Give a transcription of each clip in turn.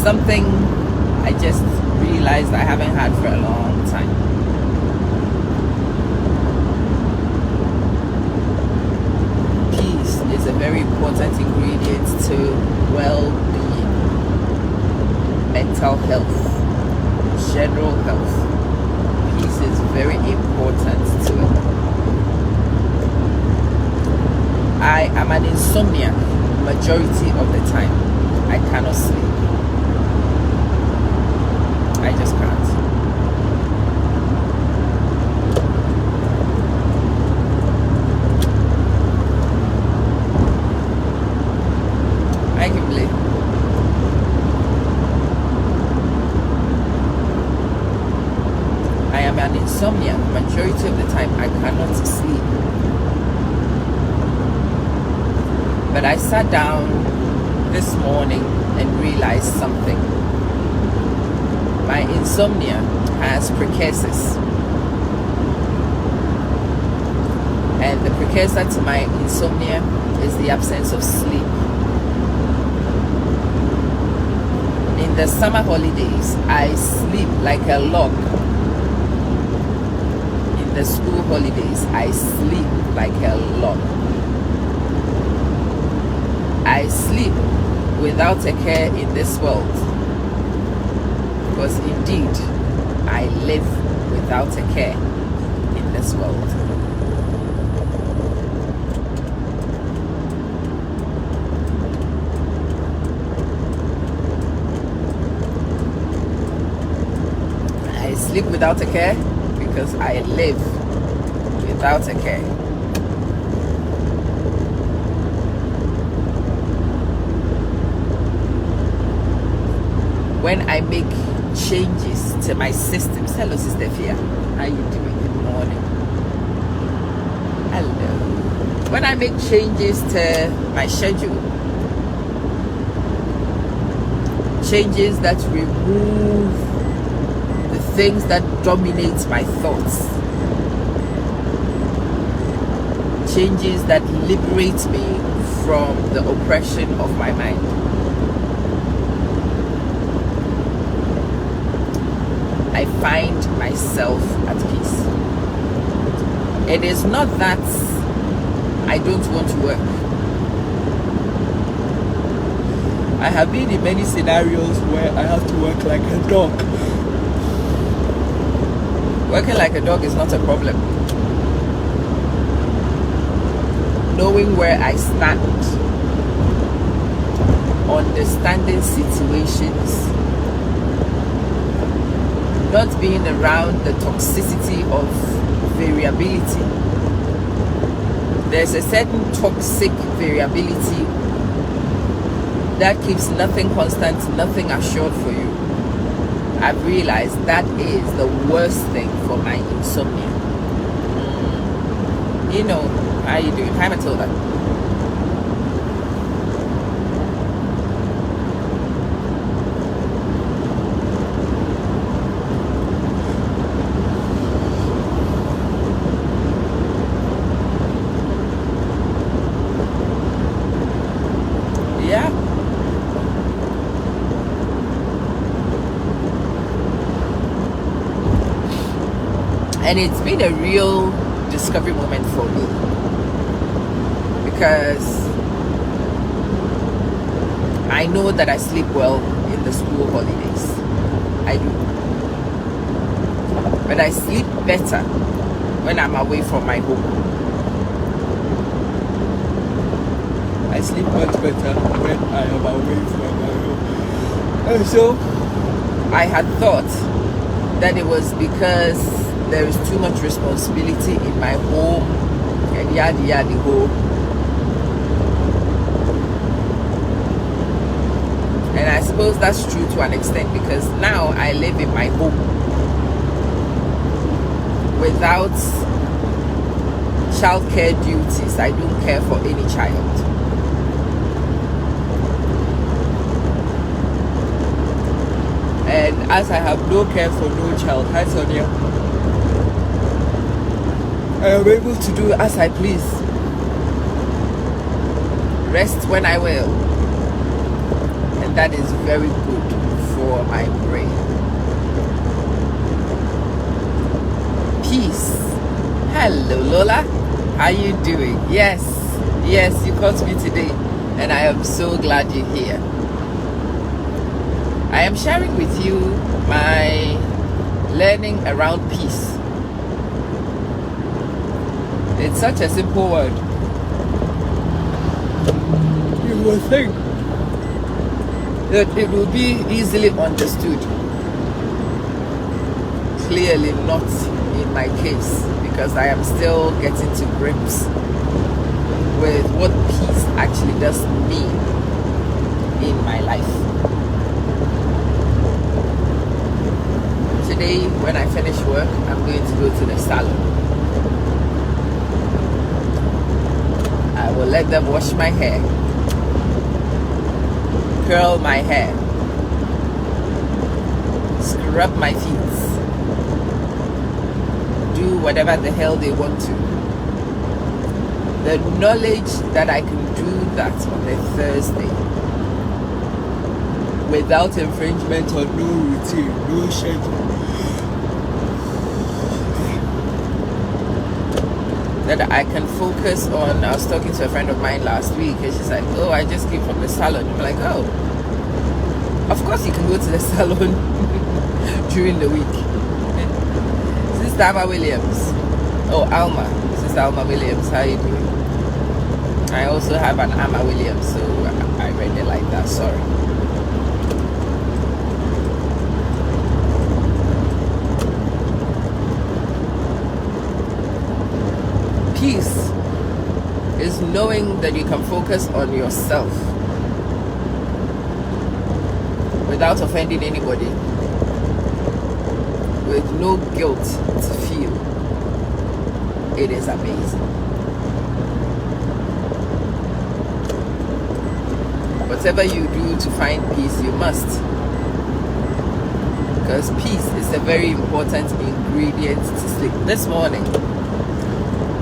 something I just realized I haven't had for a long time. Peace is a very important ingredient to well-being, mental health, general health. Peace is very important to it. I am an insomniac majority of the time. I cannot sleep. I just can't. I can believe. I am an insomniac majority of the time. I cannot sleep. But I sat down this morning and realized something. My insomnia has precursors. And the precursor to my insomnia is the absence of sleep. In the summer holidays, I sleep like a log. In the school holidays, I sleep like a log. I sleep without a care in this world, because indeed I live without a care in this world. I sleep without a care because I live without a care. When I make changes to my systems, hello Sister Fia, how you doing? Good morning. Hello. When I make changes to my schedule, changes that remove the things that dominate my thoughts, changes that liberate me from the oppression of my mind, I find myself at peace. It is not that I don't want to work. I have been in many scenarios where I have to work like a dog. Working like a dog is not a problem. Knowing where I stand, understanding situations, not being around the toxicity of variability. There's a certain toxic variability that keeps nothing constant, nothing assured for you. I've realized that is the worst thing for my insomnia. You know, how you doing? Hi Matilda. And it's been a real discovery moment for me, because I know that I sleep well in the school holidays. I do. But I sleep better when I'm away from my home. I sleep much better when I am away from my home. And so I had thought that it was because there is too much responsibility in my home and yada home. And I suppose that's true to an extent, because now I live in my home without childcare duties. I don't care for any child. And as I have no care for no child, hi Sonia, I am able to do as I please, rest when I will, and that is very good for my brain. Peace. Hello, Lola. How you doing? Yes, you caught me today, and I am so glad you're here. I am sharing with you my learning around peace. It's such a simple word. You will think that it will be easily understood. Clearly not in my case, because I am still getting to grips with what peace actually does mean in my life. Today, when I finish work, I'm going to go to the salon. I will let them wash my hair, curl my hair, scrub my feet, do whatever the hell they want to. The knowledge that I can do that on a Thursday without infringement or no routine, no schedule, that I can focus on. I was talking to a friend of mine last week, and she's like, oh, I just came from the salon. I'm like, oh, of course you can go to the salon during the week. Sister Alma Williams. Oh, Alma. Sister Alma Williams, how you doing? I also have an Alma Williams, so I read it like that, sorry. Peace is knowing that you can focus on yourself without offending anybody, with no guilt to feel. It is amazing. Whatever you do to find peace, you must, because peace is a very important ingredient to sleep. This morning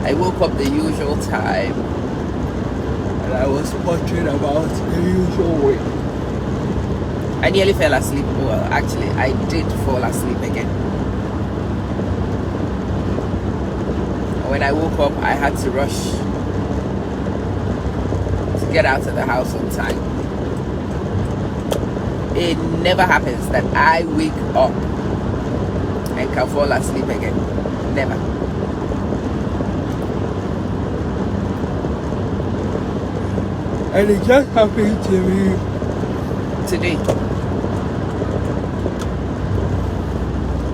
I woke up the usual time, and I was watching about the usual way. I nearly fell asleep. Well, actually, I did fall asleep again. When I woke up, I had to rush to get out of the house on time. It never happens that I wake up and can fall asleep again. Never. And it just happened to me today.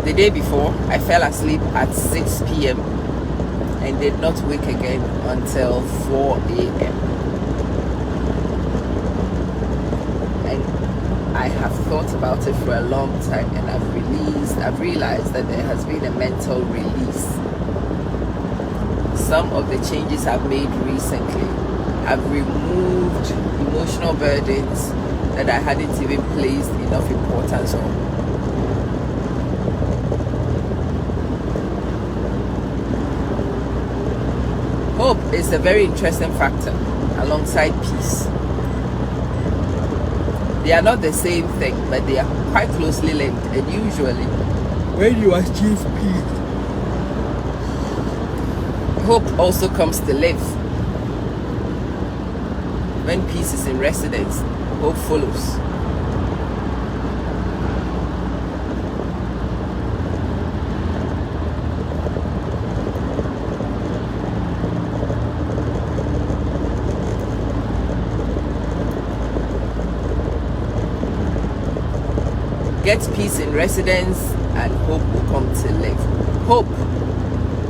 The day before, I fell asleep at 6 p.m. and did not wake again until 4 a.m. And I have thought about it for a long time, and I've realized that there has been a mental release. Some of the changes I've made recently have removed emotional burdens that I hadn't even placed enough importance on. Hope is a very interesting factor alongside peace. They are not the same thing, but they are quite closely linked, and usually when you achieve peace, hope also comes to live. When peace is in residence, hope follows. Get peace in residence, and hope will come to live. Hope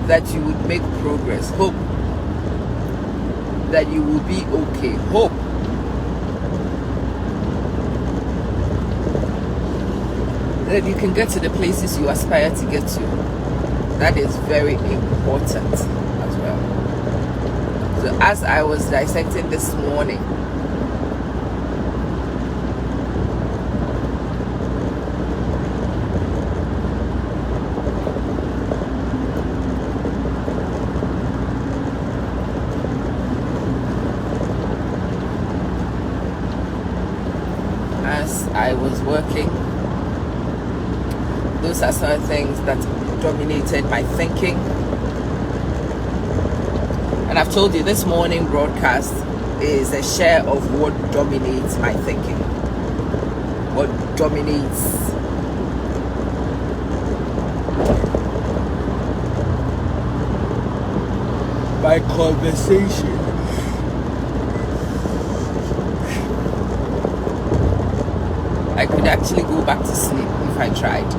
that you would make progress. Hope that you will be okay. Hope that you can get to the places you aspire to get to. That is very important as well. So as I was dissecting this morning, I was working Those are some things that dominated my thinking. And I've told you, this morning broadcast is a share of what dominates my thinking. What dominates my conversation. I could actually go back to sleep if I tried.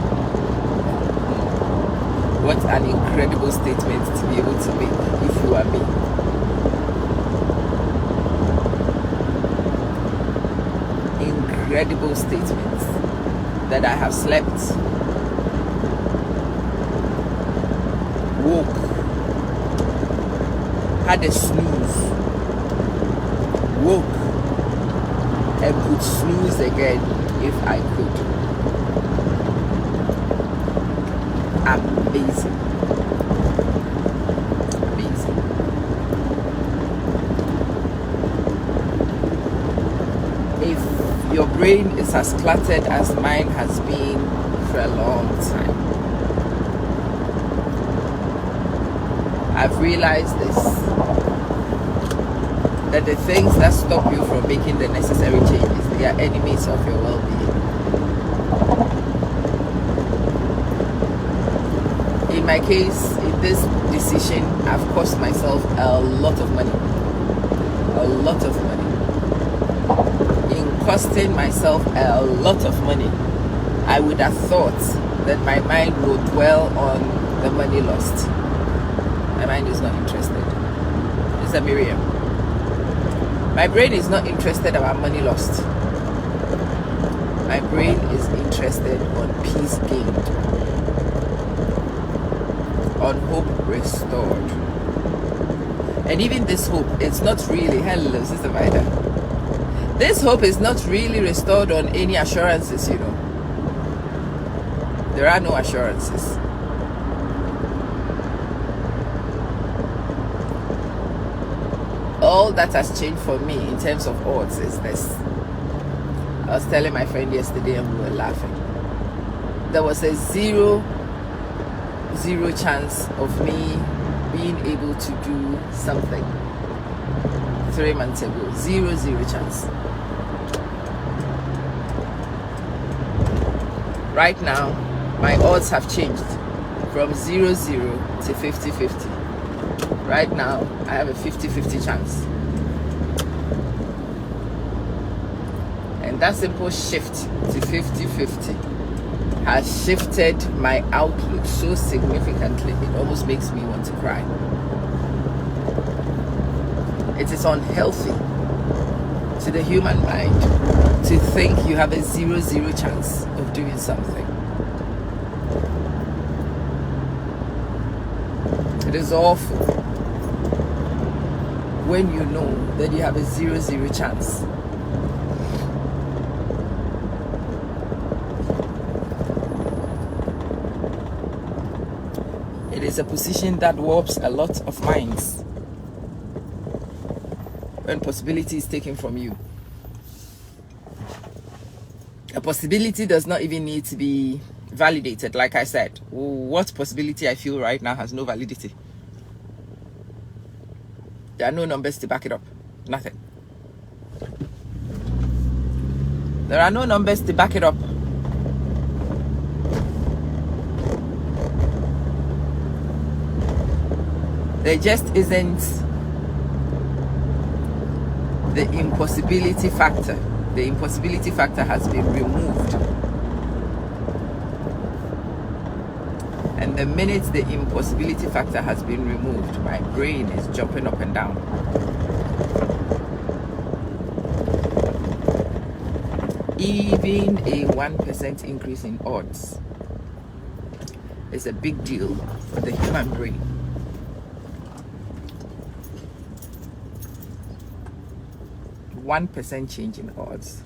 What an incredible statement to be able to make if you are me. Incredible statement that I have slept, woke, had a snooze, woke, and could snooze again if I could. Amazing. Amazing. If your brain is as cluttered as mine has been for a long time, I've realized this, that the things that stop you from making the necessary changes, they are enemies of your well-being. In my case, in this decision, I've cost myself a lot of money. A lot of money. In costing myself a lot of money, I would have thought that my mind would dwell on the money lost. My mind is not interested. Mr. Miriam, my brain is not interested about money lost. My brain is interested on peace gained, on hope restored. And even this hope, it's not really, hello, Sister Vida. This hope is not really restored on any assurances, you know. There are no assurances. All that has changed for me in terms of odds is this. I was telling my friend yesterday and we were laughing. There was a zero chance of me being able to do something 3 months ago. Zero chance. Right now, my odds have changed from 0 to 50-50. Right now, I have a 50-50 chance. And that simple shift to 50-50 has shifted my outlook so significantly, it almost makes me want to cry. It is unhealthy to the human mind to think you have a 0 chance of doing something. It is awful when you know that you have a 0 chance. It is a position that warps a lot of minds when possibility is taken from you. A possibility does not even need to be validated. Like I said, what possibility I feel right now has no validity. There are no numbers to back it up. Nothing. There are no numbers to back it up. There just isn't the impossibility factor. The impossibility factor has been removed. And the minute the impossibility factor has been removed, my brain is jumping up and down. Even a 1% increase in odds is a big deal for the human brain. One 1% change in odds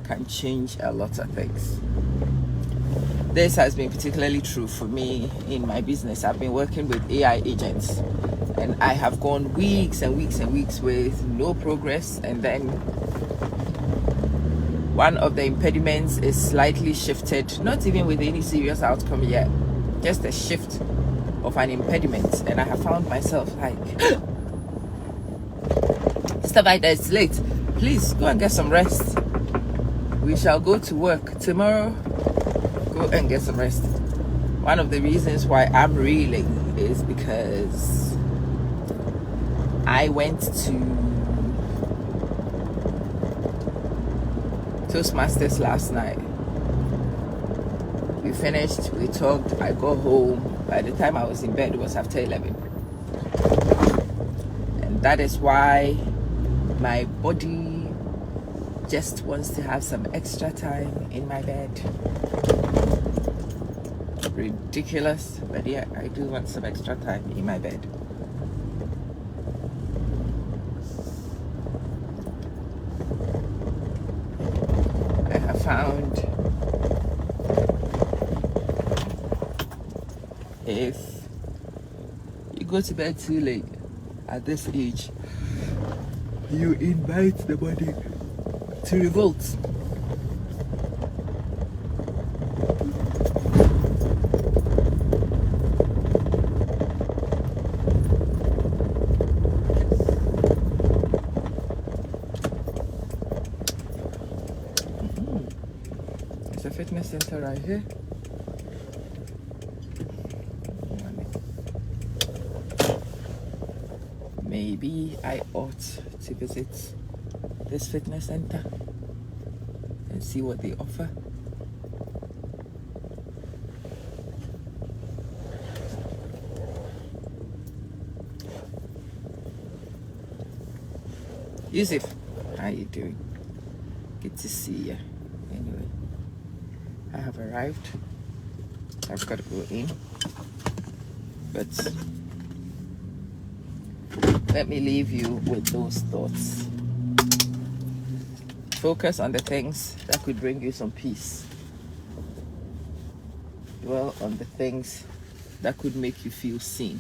can change a lot of things. This has been particularly true for me in my business. I've been working with AI agents, and I have gone weeks and weeks and weeks with no progress, and then one of the impediments is slightly shifted, not even with any serious outcome yet, just a shift of an impediment. And I have found myself like, Sister Vida, it's late. Please go and get some rest. We shall go to work tomorrow. Go and get some rest. One of the reasons why I'm reeling is because I went to Toastmasters last night. We finished, we talked, I got home. By the time I was in bed, it was after 11. And that is why my body just wants to have some extra time in my bed. Ridiculous, but yeah, I do want some extra time in my bed. I have found if you go to bed too late at this age, you invite the body to revolt. There's a fitness center right here. Maybe I ought to visit this fitness center and see what they offer. Yusuf, how you doing? Good to see you. Anyway, I have arrived. I've got to go in, but let me leave you with those thoughts. Focus on the things that could bring you some peace. Dwell on the things that could make you feel seen.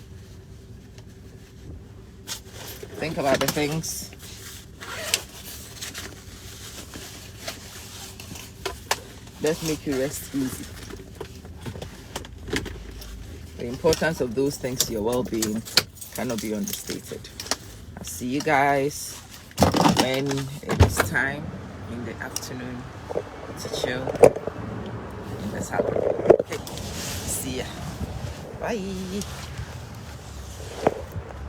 Think about the things that make you rest easy. The importance of those things to your well-being cannot be understated. I'll see you guys when it is time in the afternoon to chill in the salon. Okay, see ya. Bye.